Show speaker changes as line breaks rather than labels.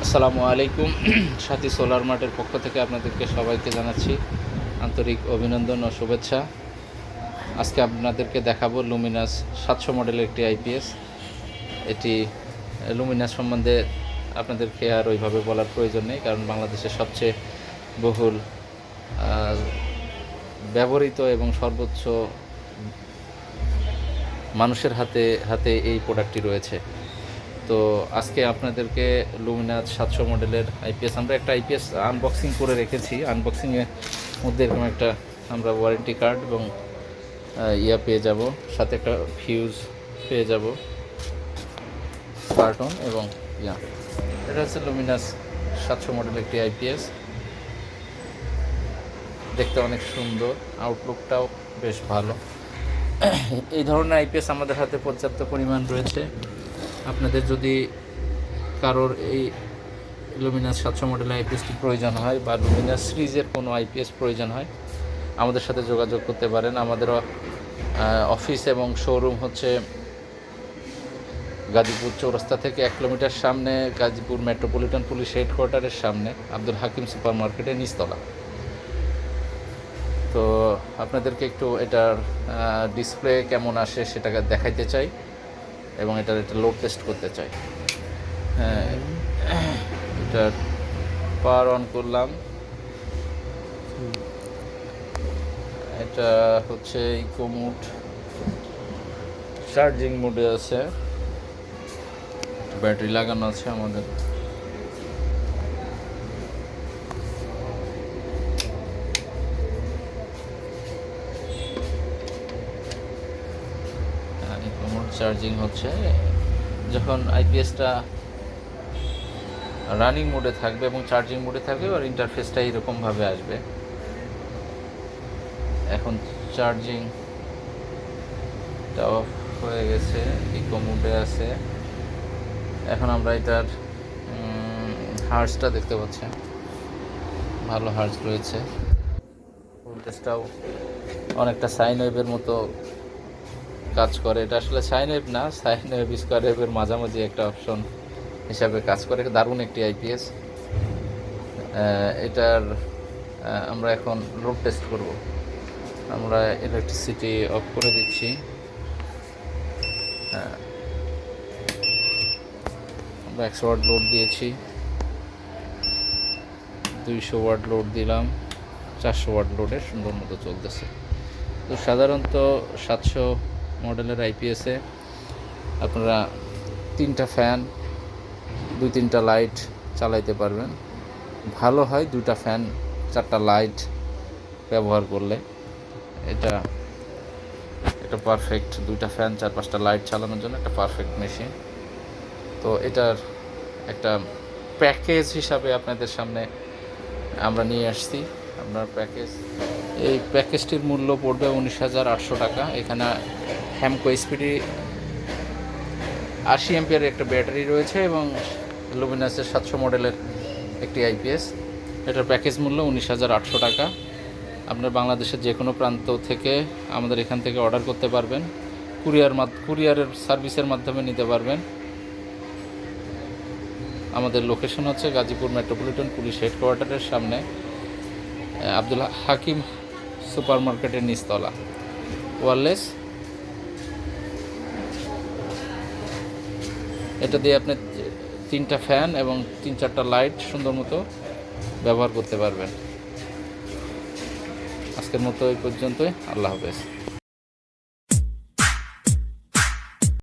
আসসালামু আলাইকুম। সাথী সোলার মার্টের পক্ষ থেকে আপনাদেরকে সবাইকে জানাচ্ছি আন্তরিক অভিনন্দন ও শুভেচ্ছা। আজকে আপনাদেরকে দেখাবো লুমিনাস 700 মডেলের একটি আইপিএস। এটি লুমিনাস সম্বন্ধে আপনাদেরকে আর ওইভাবে বলার প্রয়োজন নেই, কারণ বাংলাদেশের সবচেয়ে বহুল ব্যবহৃত এবং সর্বোচ্চ মানুষের হাতে হাতে এই প্রোডাক্টটি রয়েছে। তো আজকে আপনাদেরকে লুমিনাস 700 মডেলের আইপিএস, আমরা একটা আইপিএস আনবক্সিং করে রেখেছি। আনবক্সিংয়ের মধ্যে এরকম একটা আমরা ওয়ারেন্টি কার্ড এবং পেয়ে যাব, সাথে একটা ফিউজ পেয়ে যাব, কার্টন এবং এটা হচ্ছে লুমিনাস 700 মডেলের একটি আইপিএস। দেখতে অনেক সুন্দর, আউটলুকটাও বেশ ভালো। এই ধরনের আইপিএস আমাদের হাতে পর্যাপ্ত পরিমাণ রয়েছে। আপনাদের যদি কারোর এই লুমিনাস 700 মডেলের আইপিএসটি প্রয়োজন হয় বা লুমিনাস সিরিজের কোনো আইপিএস প্রয়োজন হয়, আমাদের সাথে যোগাযোগ করতে পারেন। আমাদের অফিস এবং শোরুম হচ্ছে গাজীপুর চৌরাস্তা থেকে 1 কিলোমিটার সামনে, গাজীপুর মেট্রোপলিটন পুলিশ হেডকোয়ার্টারের সামনে, আব্দুল হাকিম সুপার মার্কেটের নিচতলা। তো আপনাদেরকে একটু এটার ডিসপ্লে কেমন আসে সেটাকে দেখাইতে চাই এবং এটার একটা লোড টেস্ট করতে চাই। হ্যাঁ, এটা পাওয়ার অন করলাম। এটা হচ্ছে ইকো মোড, চার্জিং মোডে আছে, ব্যাটারি লাগানো আছে আমাদের। ইকো মোড চার্জিং হচ্ছে। যখন আইপিএসটা রানিং মোডে থাকবে এবং চার্জিং মোডে থাকবে, আর ইন্টারফেসটা এরকমভাবে আসবে। এখন চার্জিংটা অফ হয়ে গেছে, ইকো মোডে আছে। এখন আমরা এটার হার্জটা দেখতে পাচ্ছি, ভালো হার্জ রয়েছে। ভোল্টেজটাও অনেকটা সাইন ওয়েভের মতো কাজ করে। এটা আসলে সাইন ওয়েভ না, সাইন ওয়েভ স্কোয়ার ওয়েভের মাঝামাঝি একটা অপশন হিসাবে কাজ করে। দারুণ একটি আইপিএস। এটার আমরা এখন লোড টেস্ট করব। আমরা ইলেকট্রিসিটি অফ করে দিচ্ছি। আমরা 100 ওয়াট লোড দিয়েছি, 200 ওয়াট লোড দিলাম, 400 ওয়াট লোডে সুন্দর মতো চলতেছে। তো সাধারণত 700 মডেলের আইপিএসে আপনারা 3টা ফ্যান, 2-3টা লাইট চালাইতে পারবেন। ভালো হয় 2টা ফ্যান 4টা লাইট ব্যবহার করলে। এটা পারফেক্ট। 2টা ফ্যান 4-5টা লাইট চালানোর জন্য একটা পারফেক্ট মেশিন। তো এটার একটা প্যাকেজ হিসাবে আপনাদের সামনে আমরা নিয়ে আসছি। আপনার এই প্যাকেজটির মূল্য পড়বে 19,800 টাকা। এখানে হ্যামকো স্পিডি 80 অ্যাম্পিয়ারের একটা ব্যাটারি রয়েছে এবং লুমিনাসের 700 মডেলের একটি আইপিএস। এটার প্যাকেজ মূল্য 19,800 টাকা। আপনার বাংলাদেশের যে কোনো প্রান্ত থেকে আমাদের এখান থেকে অর্ডার করতে পারবেন, কুরিয়ারের সার্ভিসের মাধ্যমে নিতে পারবেন। আমাদের লোকেশন হচ্ছে গাজীপুর মেট্রোপলিটন পুলিশ হেডকোয়ার্টারের সামনে, আব্দুল হাকিম সুপার মার্কেটের নিচতলা, ওয়ারলেস। এটা দিয়ে আপনি 3টা ফ্যান এবং 3-4টা লাইট সুন্দর মতো ব্যবহার করতে পারবেন। আজকের মতো এই পর্যন্তই। আল্লাহ হাফেজ।